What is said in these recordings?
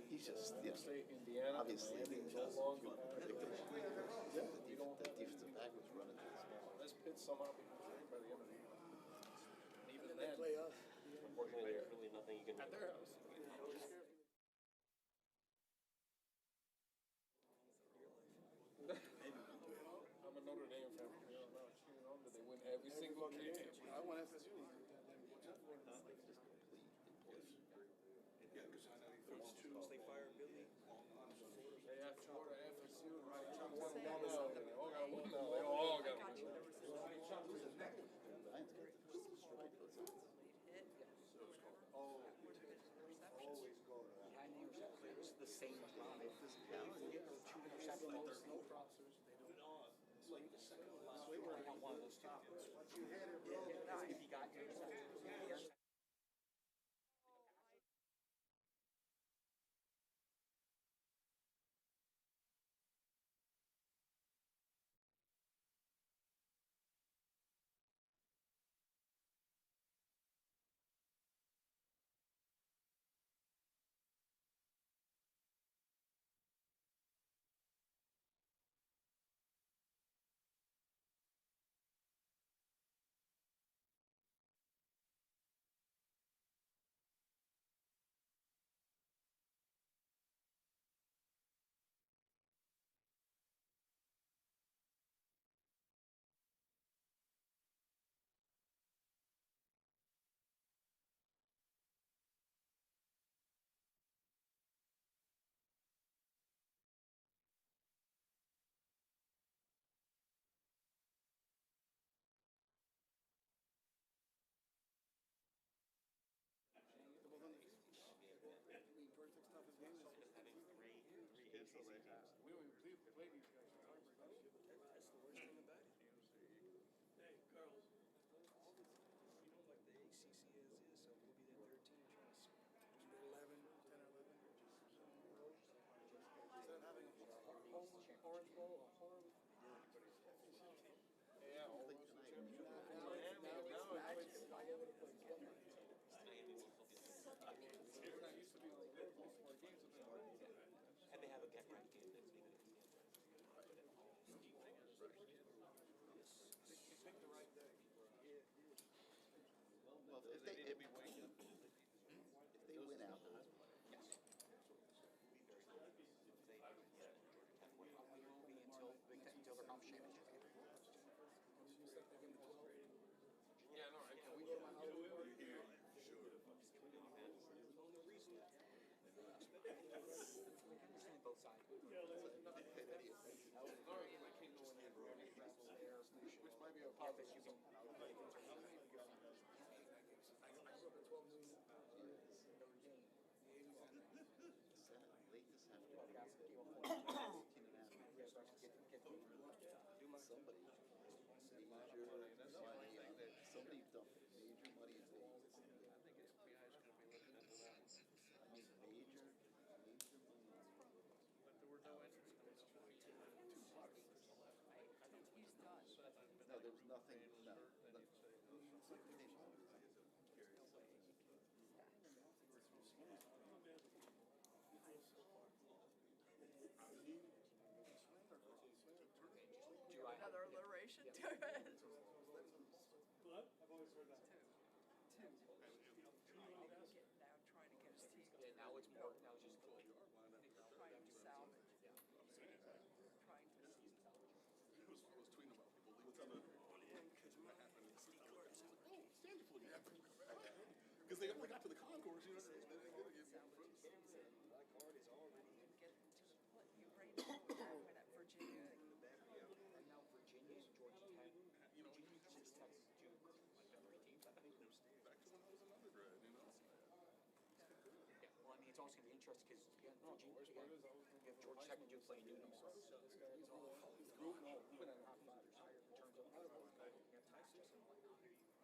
he's just, you know, State Indiana, obviously Miami, no no long predictable. Yeah, The defensive back was running to this ball. Unless Pitt somehow becomes great by the end of the year. And even They then, play us. Unfortunately, there's really nothing you can at do. their house. I'm a Notre Dame fan. You know, now cheering on that they win every single game. I want FSU. They fire Billy. They have Florida, FSU, and right now, one now. They all got one now. They all got one. Lions got the stride for the Lions. Always go to that. Yeah, and they were it was the same time. Physicality. Two interceptions. There's no processors. They don't. It's like the second to last. I got one of those two. Once you hit it, bro. If you got your interceptions. Perfect stuff is game. Three ACC games. We don't even play these guys. That's the worst thing about it. Hey, girls. You know, like the ACC is this, so we'll be there 13 trying to 11, 10 or 11. Instead of having a Orange Bowl, a horrible. Yeah, all those championship. Miami, and now it's We're not used to being on the road most of our games have been home. And they have a get right game next week. Pick the right day. Well, if they win out, Yes. We will be until the conference championship. Yeah, no, I can. We go to my house. We can understand both sides. Nothing paid any attention. I can't go in there, bro. Which might be a positive. You can I grew up at 12 noon. late this afternoon, 18 and a half. Somebody dumped major money in Vegas. I think FBI is going to be looking into that. I mean, major money. But there were no entries coming up. No, there was nothing. No, Another alliteration to it. What? I've always heard that. Two. Now trying to get his team. Yeah, now it's more. Now it's just Trying to salvage. Trying to. I was tweeting about people leaving. What happened? Because they got to the concourse, you know. They didn't get it. My card is already in. Get to what you right now happened at Virginia. and now Virginia and Georgia Tech. You know, Virginia just Texas Duke. Like the three teams. back to when I was an undergrad, you know. Yeah. Well, I mean, it's also going to be interesting because again, Virginia, you have Georgia Tech and Duke playing new tomorrow. So this guy is all group. We've been at half higher in terms of you have Texas and whatnot.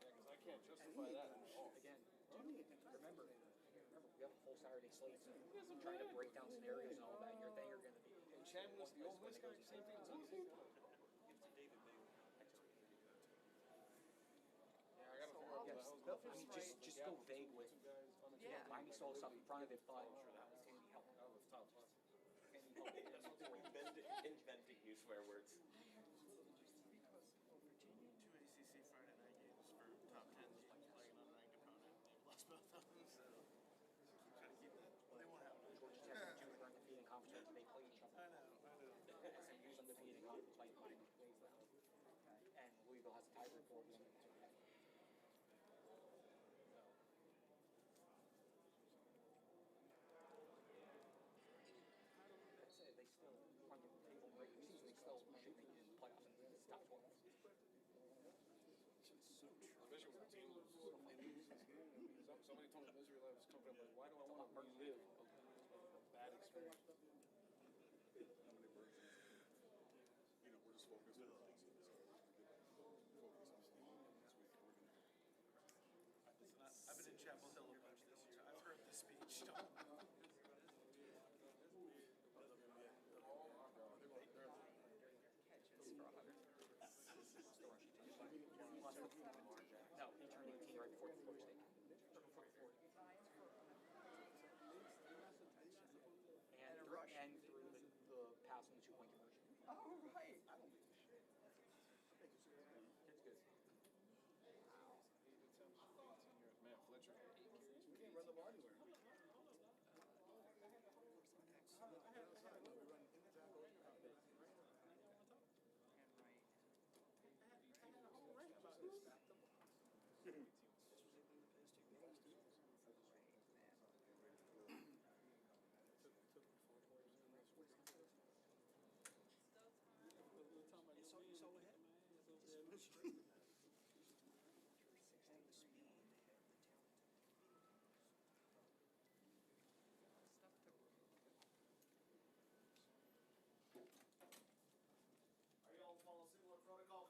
Yeah, because I can't justify that at all. Again, remember, we have a full Saturday slate. So trying to break down scenarios and all that. Your thing are going to be. And Chambliss, the old Miss guy, same thing as us. Yeah, I gotta figure out what the hell's going on. I mean, just go vague with. Yeah. Miami saw stuff in front of it, but I'm Inventing new swear words. Two ACC Friday night games for top 10 teams playing an unranked opponent. They've lost both of them, so try to keep that. Well, they won't have it. Georgia Tech and Duke are undefeated in conference. They play each other. I know. SMU's undefeated in conference play 9 days now. And Louisville has a tiebreaker over them. They still, on the table regular season, they still should be in the playoffs and it's top 12. Especially when the team loses. Somebody told me Missouri Life was coming up like, why do I want to relive a bad experience? How many versions? You know, we're just focused on the things that we focus on Steve this week. I've been in Chapel Hill a bunch this year. I've heard the speech. No, he turned 18 right before the Florida State. And through the pass and the 2-point conversion. Oh, right. Kid's good. Man, Fletcher. You can't run the ball anywhere.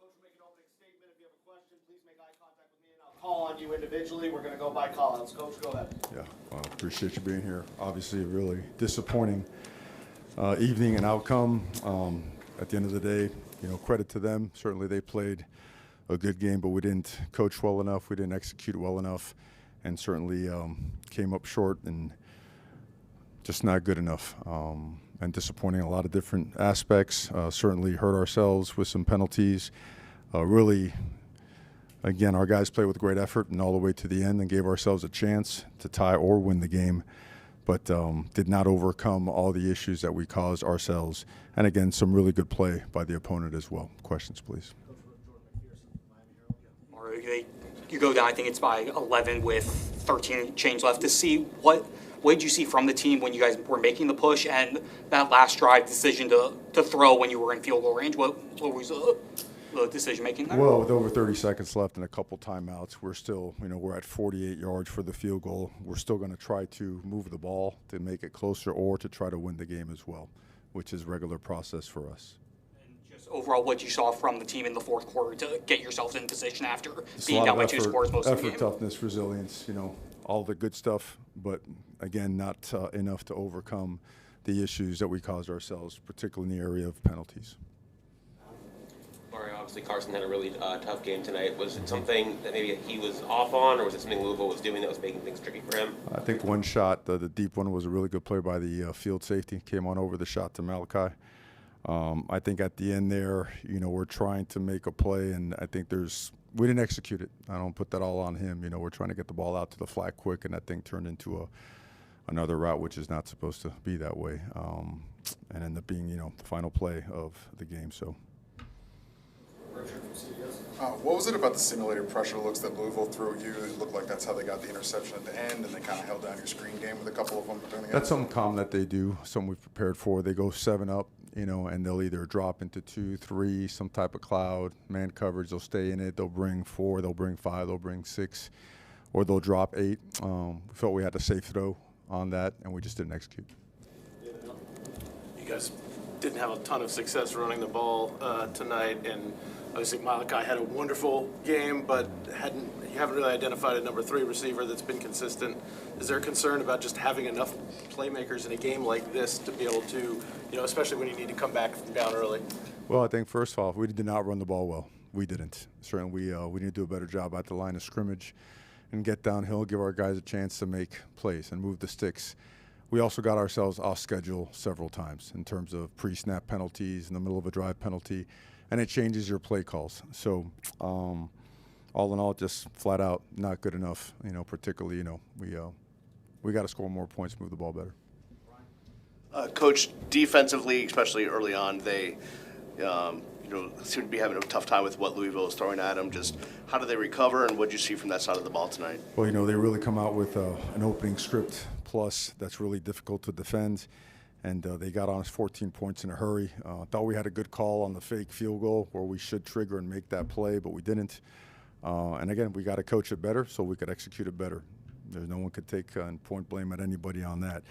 Coach will make an opening statement. If you have a question, please make eye contact with me and I'll call on you individually. We're going to go by call-outs. Coach, go ahead. Yeah, well, appreciate you being here. Obviously, a really disappointing evening and outcome. At the end of the day, you know, credit to them. Certainly they played a good game, but we didn't coach well enough. We didn't execute well enough, and certainly came up short and just not good enough. And disappointing in a lot of different aspects. Certainly hurt ourselves with some penalties. Really, again, our guys played with great effort and all the way to the end and gave ourselves a chance to tie or win the game, but did not overcome all the issues that we caused ourselves. And again, some really good play by the opponent as well. Questions, please. You go down, I think it's by 11 with 13 change left. To see what did you see from the team when you guys were making the push and that last drive decision to throw when you were in field goal range? What was the decision making there? Well, with over 30 seconds left and a couple timeouts, we're still, you know, we're at 48 yards for the field goal. We're still going to try to move the ball to make it closer or to try to win the game as well, which is regular process for us. Overall, what you saw from the team in the fourth quarter to get yourselves in position after being down by 2 scores most of the game? Effort, toughness, resilience, you know, all the good stuff, but again, not enough to overcome the issues that we caused ourselves, particularly in the area of penalties. Obviously, Carson had a really tough game tonight. Was it something that maybe he was off on, or was it something Louisville was doing that was making things tricky for him? I think one shot, the deep one, was a really good play by the field safety. Came on over the shot to Malachi. I think at the end there, you know, we're trying to make a play, and I think we didn't execute it. I don't put that all on him. You know, we're trying to get the ball out to the flat quick, and that thing turned into another route, which is not supposed to be that way, and ended up being, you know, the final play of the game. So. What was it about the simulated pressure looks that Louisville threw at you? It looked like that's how they got the interception at the end, and they kind of held down your screen game with a couple of them. That's something common that they do, something we've prepared for. They go 7 up, you know, and they'll either drop into 2, 3, some type of cloud, man coverage. They'll stay in it. They'll bring 4, they'll bring 5, they'll bring 6, or they'll drop 8. We felt we had a safe throw on that, and we just didn't execute. You guys didn't have a ton of success running the ball tonight, and obviously Malachi had a wonderful game, but you haven't really identified a number 3 receiver that's been consistent. Is there a concern about just having enough playmakers in a game like this to be able to, you know, especially when you need to come back from down early? Well, I think first off, we did not run the ball well. We didn't. Certainly, we need to do a better job at the line of scrimmage and get downhill, give our guys a chance to make plays and move the sticks. we also got ourselves off schedule several times in terms of pre-snap penalties in the middle of a drive penalty, and it changes your play calls. So all in all, just flat out not good enough. Particularly, we got to score more points, move the ball better. Coach, defensively, especially early on, they seem to be having a tough time with what Louisville is throwing at them. Just how do they recover, and what did you see from that side of the ball tonight? Well, they really come out with an opening script plus that's really difficult to defend, and they got on us 14 points in a hurry. Thought we had a good call on the fake field goal where we should trigger and make that play, but we didn't. And again, we got to coach it better so we could execute it better. There's no one could take point blame at anybody on that.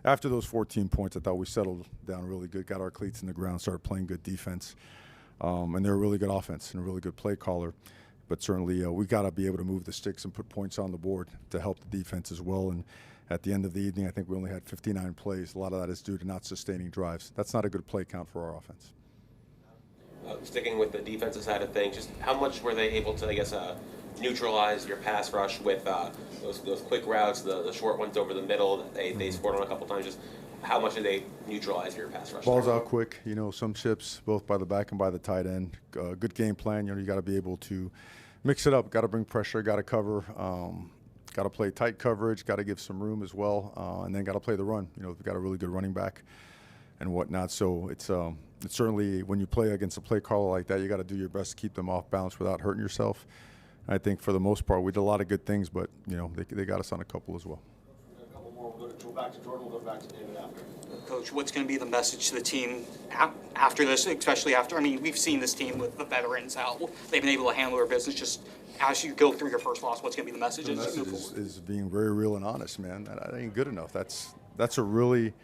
After those 14 points, I thought we settled down really good, got our cleats in the ground, started playing good defense. And they're a really good offense and a really good play caller. But certainly we got to be able to move the sticks and put points on the board to help the defense as well. And at the end of the evening, I think we only had 59 plays. A lot of that is due to not sustaining drives. That's not a good play count for our offense. Sticking with the defensive side of things, just how much were they able to, neutralize your pass rush with those quick routes, the short ones over the middle that they scored on a couple times? Just how much did they neutralize your pass rush? Ball's out quick, some chips, both by the back and by the tight end. Good game plan. You got to be able to mix it up. Got to bring pressure. Got to cover. Got to play tight coverage. Got to give some room as well, and then got to play the run. We've got a really good running back and whatnot. So it's certainly when you play against a play caller like that, you got to do your best to keep them off balance without hurting yourself. I think for the most part, we did a lot of good things, but they got us on a couple as well. A couple more. We'll go back to Jordan. We'll go back to David after. Coach, what's going to be the message to the team after this, especially after, we've seen this team with the veterans, how they've been able to handle their business. Just as you go through your first loss, what's going to be the message? The message is being very real and honest, man. That ain't good enough. That's a really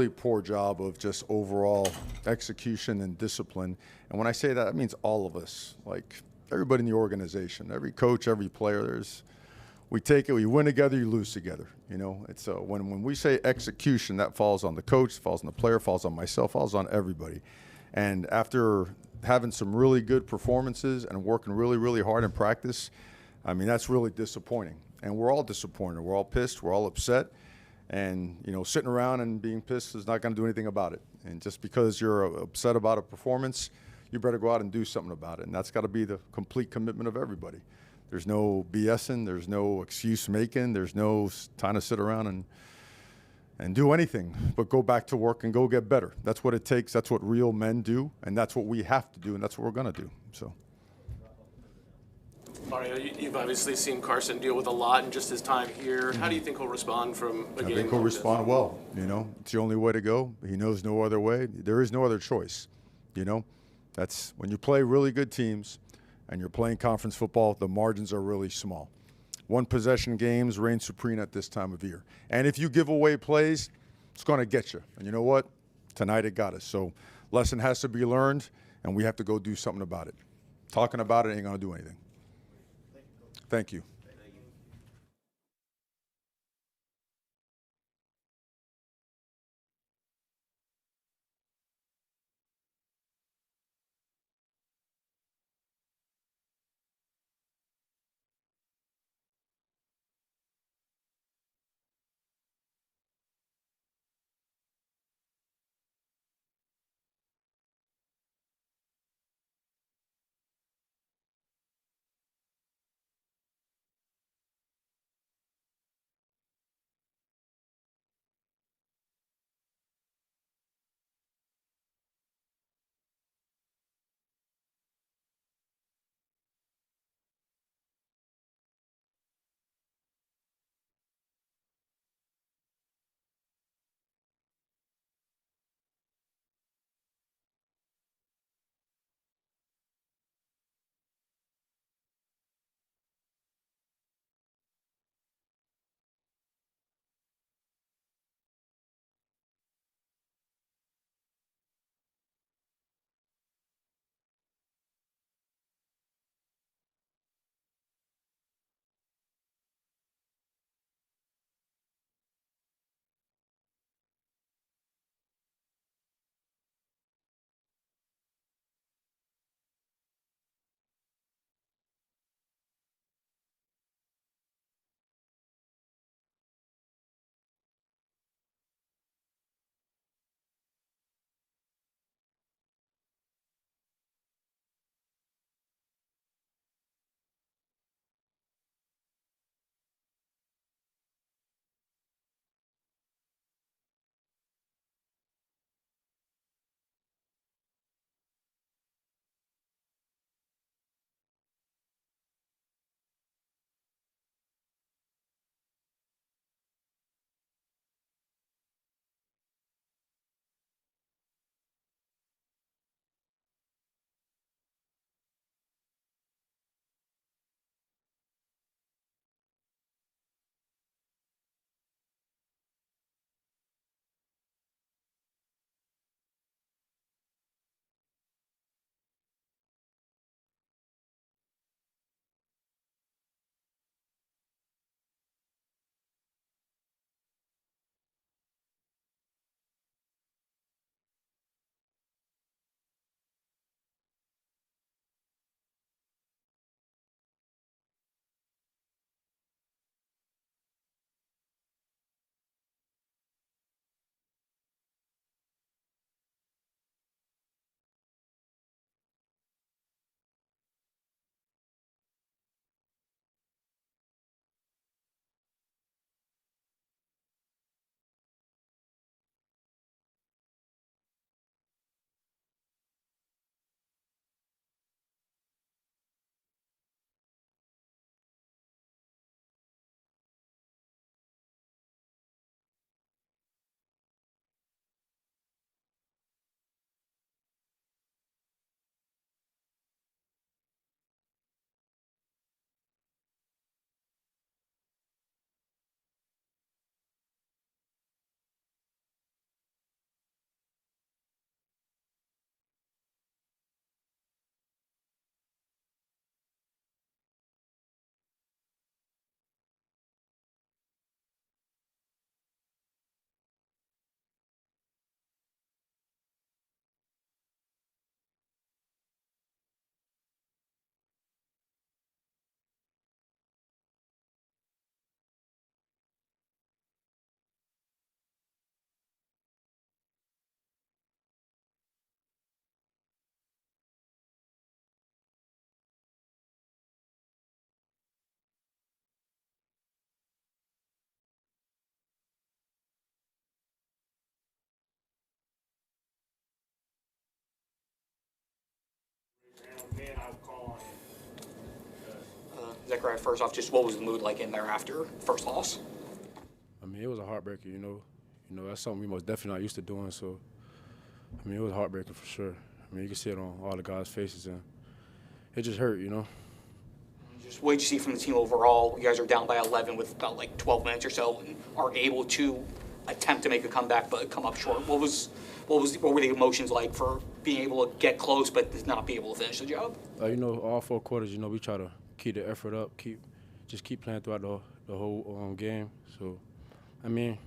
poor job of just overall execution and discipline. And when I say that, that means all of us, like everybody in the organization, every coach, every player. We take it, we win together, you lose together. It's when we say execution, that falls on the coach, falls on the player, falls on myself, falls on everybody. And after having some really good performances and working really, really hard in practice, that's really disappointing. And we're all disappointed. We're all pissed. We're all upset. And, sitting around and being pissed is not going to do anything about it. And just because you're upset about a performance, you better go out and do something about it. And that's got to be the complete commitment of everybody. There's no BSing. There's no excuse making. There's no time to sit around and do anything but go back to work and go get better. That's what it takes. That's what real men do. And that's what we have to do. And that's what we're going to do. So. Mario, you've obviously seen Carson deal with a lot in just his time here. How do you think he'll respond from a game? I think he'll respond well. It's the only way to go. He knows no other way. There is no other choice. That's when you play really good teams and you're playing conference football, the margins are really small. One possession games reign supreme at this time of year. And if you give away plays, it's going to get you. And you know what? Tonight it got us. So lesson has to be learned, and we have to go do something about it. Talking about it ain't going to do anything. Thank you. Zechariah, first off, just what was the mood like in there after first loss? I mean, it was a heartbreaker, you know. That's something we most definitely not used to doing. So, I mean, it was heartbreaking for sure. I mean, you can see it on all the guys' faces, and it just hurt, you know. Just what did you see from the team overall? You guys are down by 11 with about like 12 minutes or so, and are able to attempt to make a comeback but come up short. What were the emotions like for being able to get close but not be able to finish the job? All 4 quarters, we try to keep the effort up, keep playing throughout the whole game. So, I mean,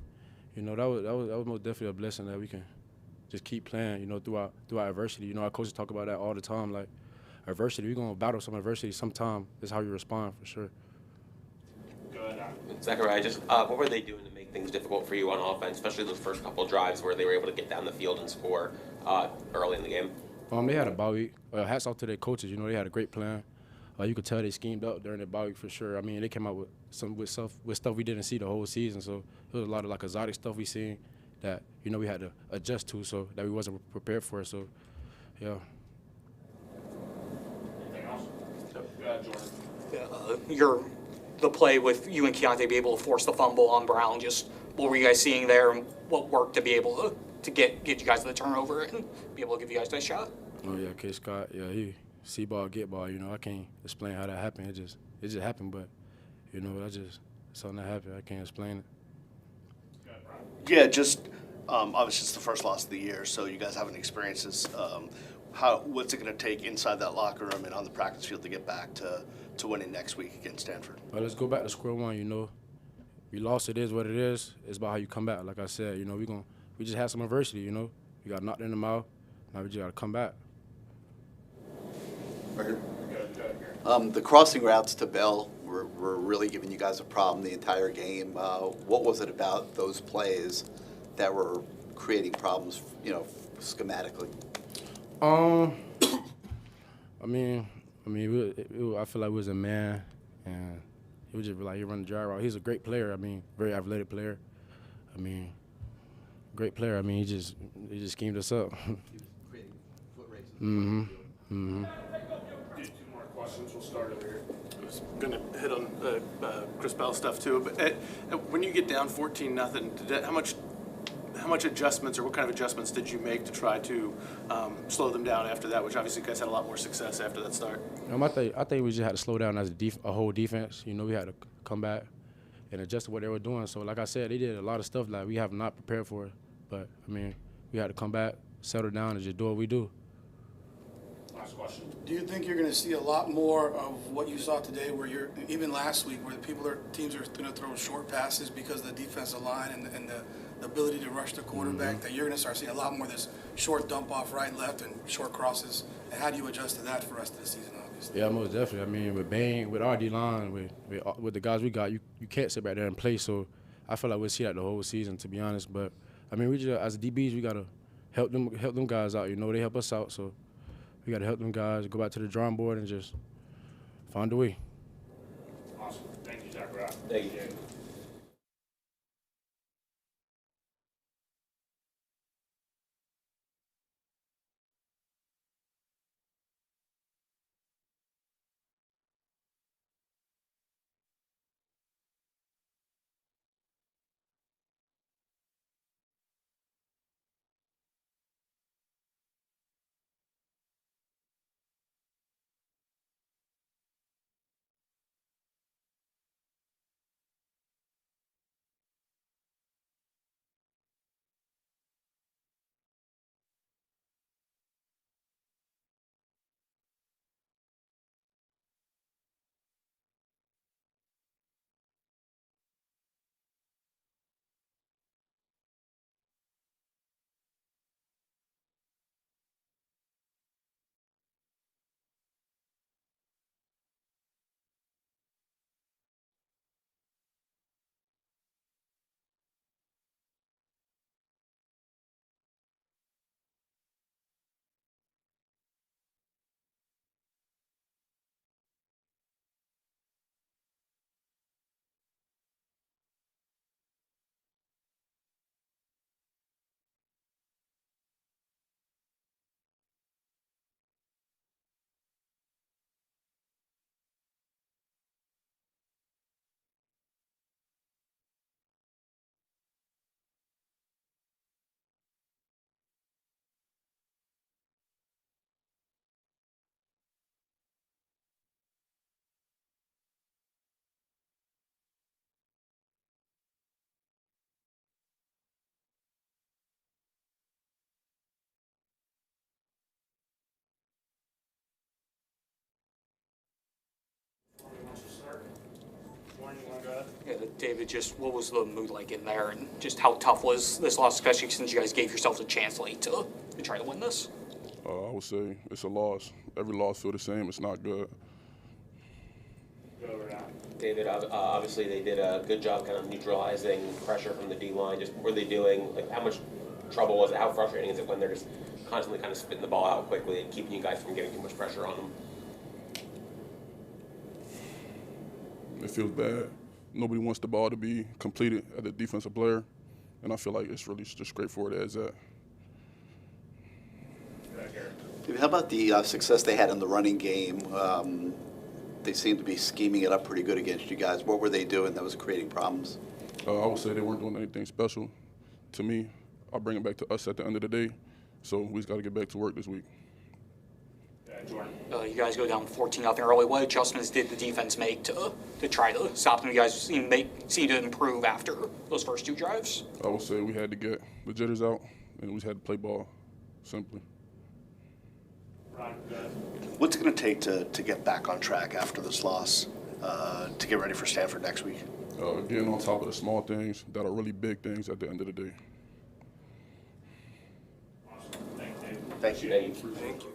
that was most definitely a blessing that we can just keep playing, throughout adversity. Our coaches talk about that all the time. Like, adversity, we're going to battle some adversity sometime. That's how you respond, for sure. Zechariah, just what were they doing to make things difficult for you on offense, especially those first couple of drives where they were able to get down the field and score early in the game? They had a bye week. Hats off to their coaches. They had a great plan. You could tell they schemed up during the bye week for sure. I mean, they came out with stuff we didn't see the whole season. So it was a lot of like exotic stuff we seen that we had to adjust to, so that we wasn't prepared for. So, yeah. Anything else? Jordan. The play with you and Keontae be able to force the fumble on Brown. Just what were you guys seeing there, and what worked to be able to get you guys to the turnover and be able to give you guys that shot? Oh yeah, K. Scott. Yeah, he see ball, get ball. I can't explain how that happened. It just happened, but that's just something that happened. I can't explain it. Yeah, just obviously it's the first loss of the year, so you guys haven't experienced this. What's it going to take inside that locker room and on the practice field to get back to winning next week against Stanford? Well, let's go back to square one. We lost. It is what it is. It's about how you come back. Like I said, we just had some adversity. We got knocked in the mouth. Now we just got to come back. Right here. The crossing routes to Bell were really giving you guys a problem the entire game. What was it about those plays that were creating problems, schematically? I feel like we was a man, and he was just like he run the jar route. He's a great player. Very athletic player. Great player. He just schemed us up. Creating foot races. Mm-hmm. Mm-hmm. Two more questions. We'll start over here. I was going to hit on Chris Bell stuff too, but when you get down 14-0, how much adjustments or what kind of adjustments did you make to try to slow them down after that? Which obviously you guys had a lot more success after that start. I think we just had to slow down as a whole defense. We had to come back and adjust to what they were doing. So like I said, they did a lot of stuff that we have not prepared for. But we had to come back, settle down, and just do what we do. Last question. Do you think you're going to see a lot more of what you saw today, where even last week, where teams are going to throw short passes because of the defensive line and the ability to rush the quarterback, Mm-hmm. that you're going to start seeing a lot more of this short dump off right, left, and short crosses? And how do you adjust to that for the rest of the season, obviously? Yeah, most definitely. With Bain, with our D-line, with the guys we got, you can't sit back there and play. So I feel like we'll see that the whole season, to be honest. But, we just, as DBs, we got to help them guys out. They help us out. So we got to help them guys, go back to the drawing board and just find a way. Awesome. Thank you, Zachariah. Thank you. David, just what was the mood like in there, and just how tough was this loss, especially since you guys gave yourselves a chance late to try to win this? I would say it's a loss. Every loss feel the same. It's not good. David, obviously they did a good job kind of neutralizing pressure from the D-line. Just what were they doing? Like, how much trouble was it? How frustrating is it when they're just constantly kind of spitting the ball out quickly and keeping you guys from getting too much pressure on them? It feels bad. Nobody wants the ball to be completed as a defensive player, and I feel like it's really just straightforward as that. How about the success they had in the running game? They seemed to be scheming it up pretty good against you guys. What were they doing that was creating problems? I would say they weren't doing anything special. To me, I'll bring it back to us at the end of the day, so we just got to get back to work this week. You guys go down 14-0 early. What adjustments did the defense make to try to stop them? You guys seem to improve after those first two drives. I would say we had to get the jitters out, and we just had to play ball, simply. What's it going to take to get back on track after this loss, to get ready for Stanford next week? Getting on top of the small things that are really big things at the end of the day. Thank you. Thank you.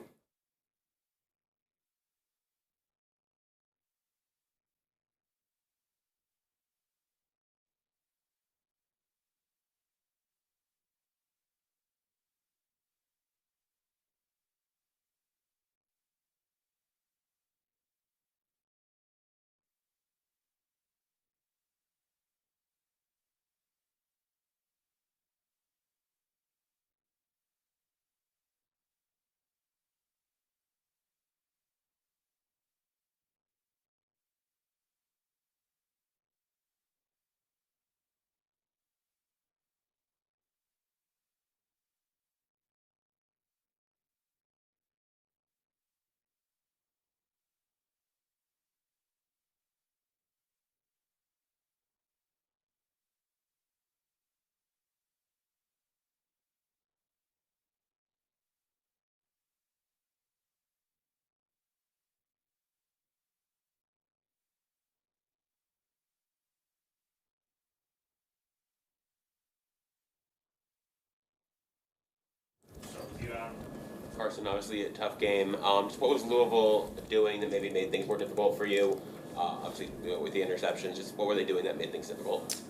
Carson, obviously a tough game. Just what was Louisville doing that maybe made things more difficult for you? Obviously, with the interceptions, just what were they doing that made things difficult?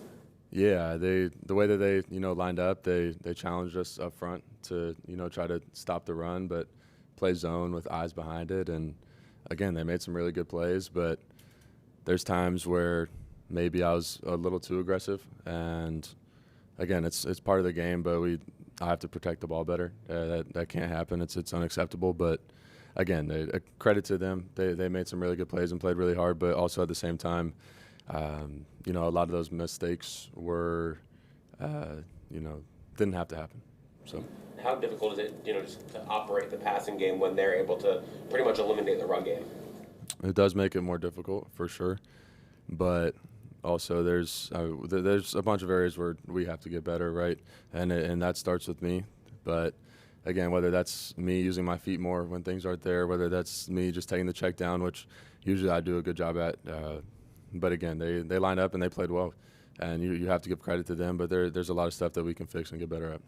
Yeah, the way that they lined up, they challenged us up front to try to stop the run, but play zone with eyes behind it. And again, they made some really good plays, but there's times where maybe I was a little too aggressive. And again, it's part of the game, but I have to protect the ball better. That can't happen. It's unacceptable. But again, credit to them. They made some really good plays and played really hard. But also at the same time, a lot of those mistakes were, didn't have to happen. So. How difficult is it, just to operate the passing game when they're able to pretty much eliminate the run game? It does make it more difficult for sure, but also there's a bunch of areas where we have to get better, right? And that starts with me. But again, whether that's me using my feet more when things aren't there, whether that's me just taking the check down, which usually I do a good job at. But again, they lined up and they played well, and you have to give credit to them. But there's a lot of stuff that we can fix and get better at.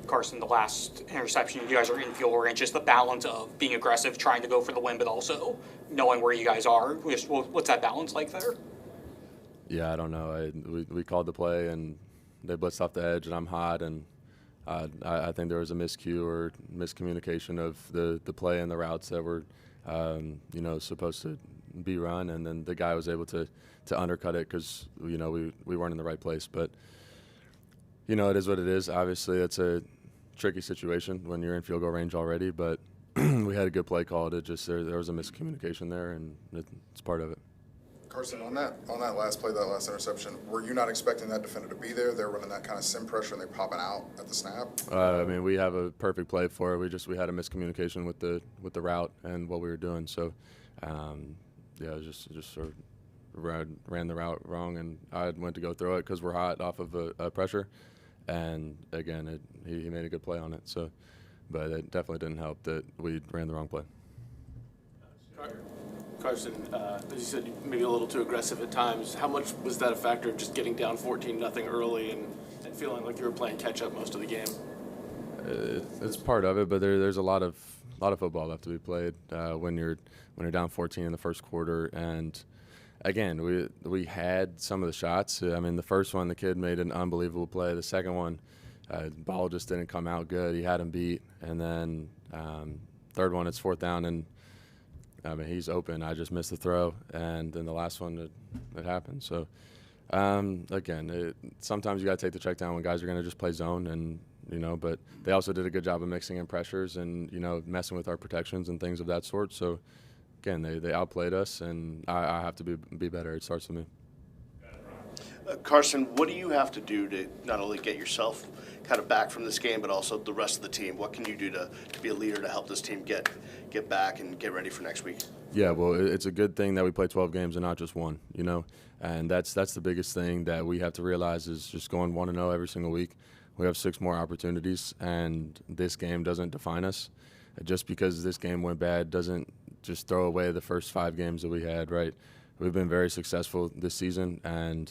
Carson, the last interception, you guys are in field range. Just the balance of being aggressive, trying to go for the win, but also knowing where you guys are. What's that balance like there? Yeah, I don't know. We called the play, and they blitzed off the edge, and I'm hot, and I think there was a miscue or miscommunication of the play and the routes that were, supposed to be run, and then the guy was able to undercut it because, we weren't in the right place. But, it is what it is. Obviously, it's a tricky situation when you're in field goal range already, but we had a good play called. It just there was a miscommunication there, and it's part of it. Carson, on that last play, that last interception, were you not expecting that defender to be there? They're running that kind of sim pressure and they're popping out at the snap. We have a perfect play for it. We had a miscommunication with the route and what we were doing. So, it was just sort of ran the route wrong, and I went to go throw it because we're hot off of a pressure. And again, he made a good play on it. So, but it definitely didn't help that we ran the wrong play. Carson, as you said, maybe a little too aggressive at times. How much was that a factor of just getting down 14-0 early and feeling like you were playing catch up most of the game? It's part of it, but there's a lot of football left to be played when you're down 14 in the first quarter. And again, we had some of the shots. I mean, the first one, the kid made an unbelievable play. The second one, the ball just didn't come out good. He had him beat. And then third one, it's fourth down, and I mean, he's open. I just missed the throw. And then the last one, it happened. So, again, sometimes you got to take the check down when guys are going to just play zone, and but they also did a good job of mixing in pressures and messing with our protections and things of that sort. So again, they outplayed us, and I have to be better. It starts with me. Carson, what do you have to do to not only get yourself kind of back from this game, but also the rest of the team? What can you do to be a leader to help this team get back and get ready for next week? Yeah, well, it's a good thing that we play 12 games and not just one, and that's the biggest thing that we have to realize is just going 1-0 every single week. We have 6 more opportunities, and this game doesn't define us. Just because this game went bad doesn't just throw away the first 5 games that we had, right? We've been very successful this season, and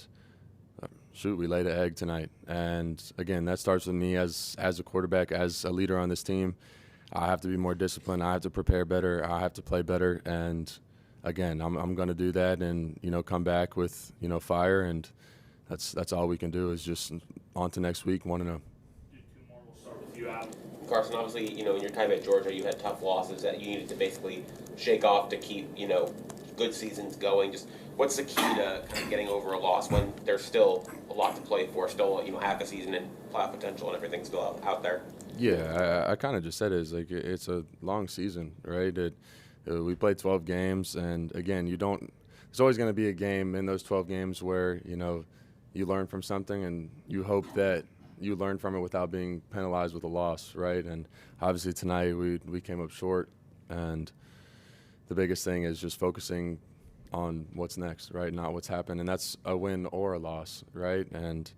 we laid an egg tonight. And again, that starts with me as a quarterback, as a leader on this team. I have to be more disciplined. I have to prepare better. I have to play better. And again, I'm going to do that and come back with fire. And that's all we can do is just on to next week, 1-0. We'll start with you, Adam. Carson, obviously, in your time at Georgia, you had tough losses that you needed to basically shake off to keep, good seasons going. Just what's the key to kind of getting over a loss when there's still a lot to play for, still, half a season and playoff potential and everything's still out there? Yeah, I kind of just said it. It's a long season, right? We played 12 games, and again, there's always going to be a game in those 12 games where, you learn from something and you hope that you learn from it without being penalized with a loss, right? And obviously tonight we came up short, and the biggest thing is just focusing on what's next, right? Not what's happened, and that's a win or a loss, right? And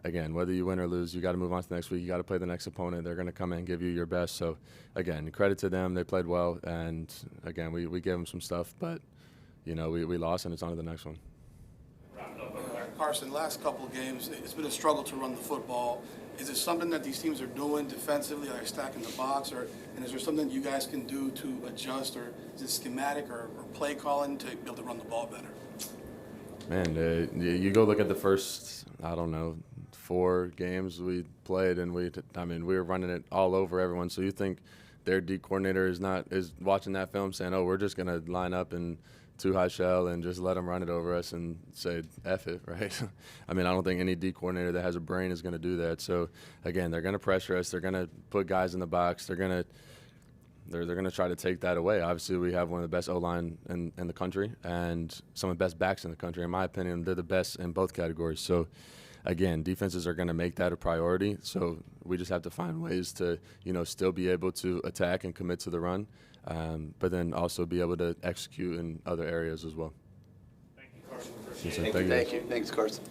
again, whether you win or lose, you got to move on to the next week. You got to play the next opponent. They're going to come in and give you your best. So again, credit to them. They played well, and again, we gave them some stuff, but we lost, and it's on to the next one. Carson, last couple of games, it's been a struggle to run the football. Is it something that these teams are doing defensively, like stacking the box, and is there something you guys can do to adjust, or is it schematic or play calling to be able to run the ball better? Man, you go look at the first, 4 games we played, and we were running it all over everyone. So you think their D coordinator is watching that film saying, oh, we're just going to line up and too high shell and just let them run it over us and say F it, right? I don't think any D coordinator that has a brain is going to do that. So again, they're going to pressure us. They're going to put guys in the box. They're going to try to take that away. Obviously, we have one of the best O-line in the country and some of the best backs in the country. In my opinion, they're the best in both categories. So again, defenses are going to make that a priority. So we just have to find ways to, still be able to attack and commit to the run, but then also be able to execute in other areas as well. Thank you, Carson. Thank you. Thanks, Carson.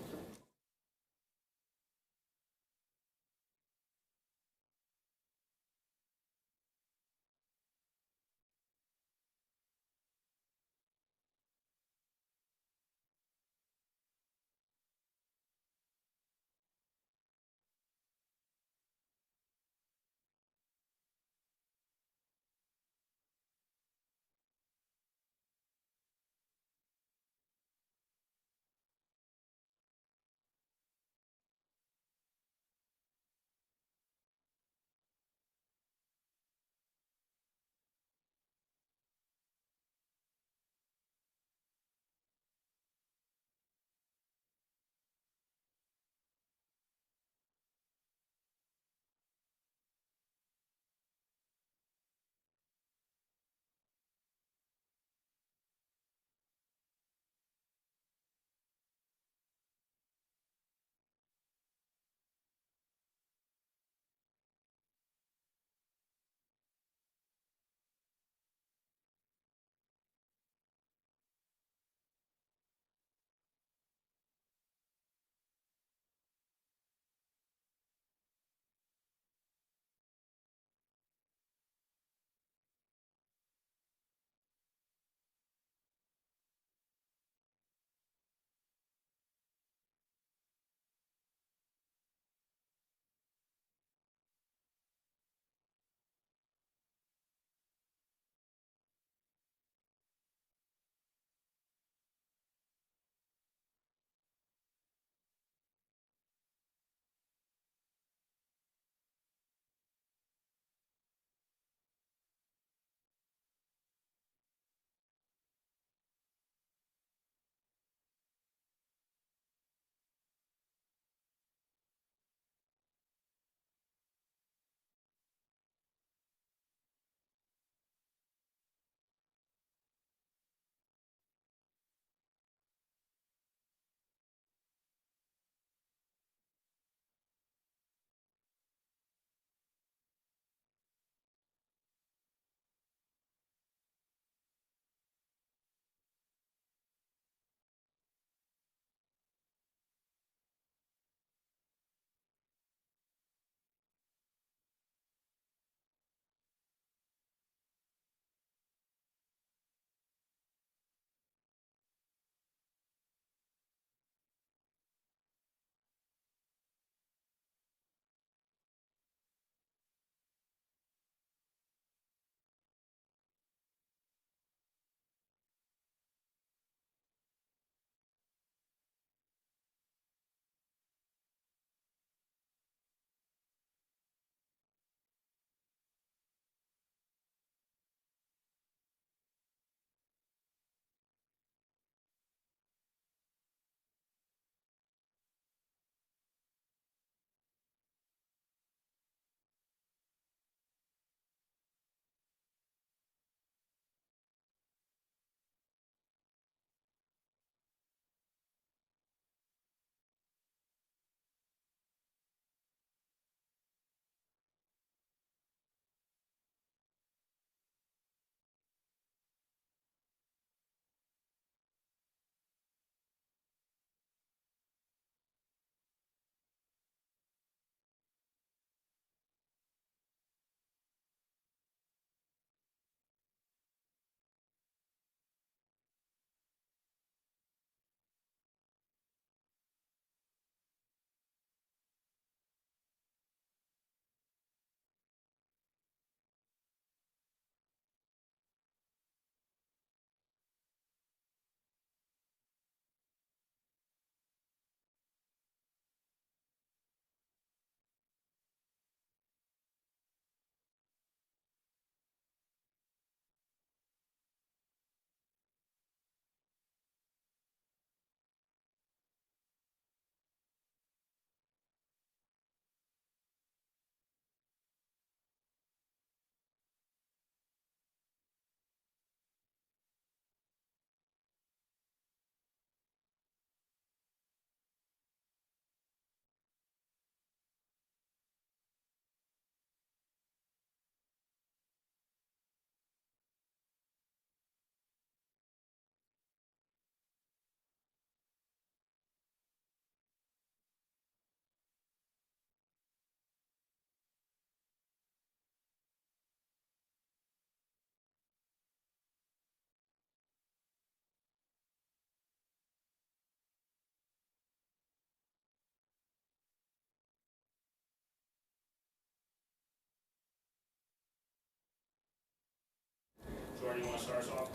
you want to start us off?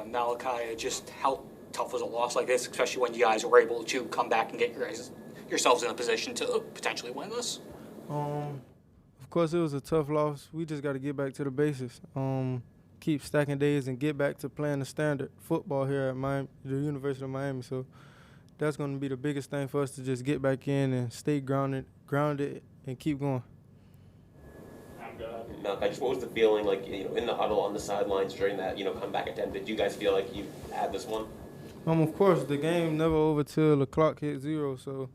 Malachi, just how tough was a loss like this, especially when you guys were able to come back and get yourselves in a position to potentially win this? Of course, it was a tough loss. We just got to get back to the basics. Keep stacking days and get back to playing the standard football here at the University of Miami. So that's going to be the biggest thing for us to just get back in and stay grounded, and keep going. Malachi, just what was the feeling like, in the huddle on the sidelines during that, comeback attempt? Did you guys feel like you had this one? Of course, the game never over till the clock hit 0. So,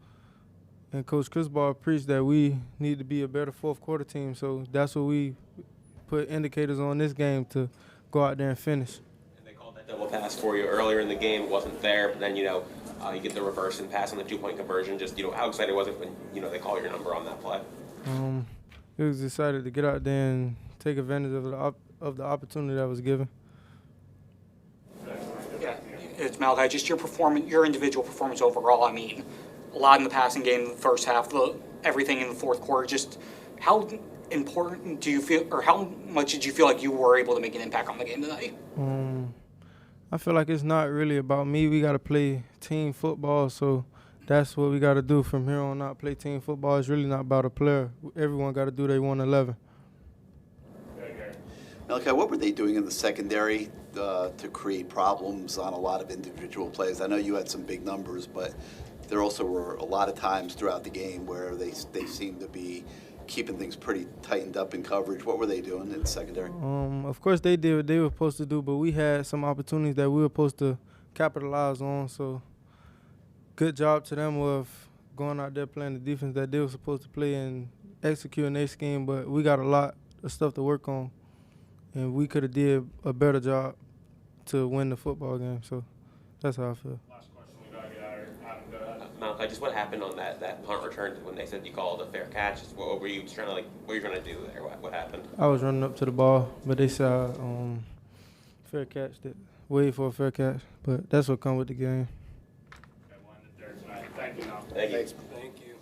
and Coach Ball preached that we need to be a better fourth quarter team. So that's what we put indicators on this game to go out there and finish. And they called that double pass for you earlier in the game. It wasn't there, but then you get the reverse and pass on the 2-point conversion. Just how excited was it when they call your number on that play? It was excited to get out there and take advantage of the opportunity that was given. Yeah, it's Malachi. Just your performance, your individual performance overall. I mean, a lot in the passing game in the first half, everything in the fourth quarter. Just how important do you feel, or how much did you feel like you were able to make an impact on the game tonight? I feel like it's not really about me. We got to play team football, so that's what we got to do from here on out. Play team football. It's really not about a player. Everyone got to do their 111. Malachi, what were they doing in the secondary to create problems on a lot of individual plays? I know you had some big numbers, but there also were a lot of times throughout the game where they seemed to be keeping things pretty tightened up in coverage. What were they doing in the secondary? Of course, they did what they were supposed to do, but we had some opportunities that we were supposed to capitalize on. So good job to them of going out there playing the defense that they were supposed to play and executing their scheme. But we got a lot of stuff to work on, and we could have did a better job to win the football game. So that's how I feel. Last question we got to get out of here. Adam, go ahead. Malachi, just what happened on that punt return when they said you called a fair catch? What were you trying to what were you trying to do there? What happened? I was running up to the ball, but they said fair catch. Wait for a fair catch, but that's what comes with the game. Okay, we'll end it there tonight. Thank you, Malcolm. Thank you. Thank you.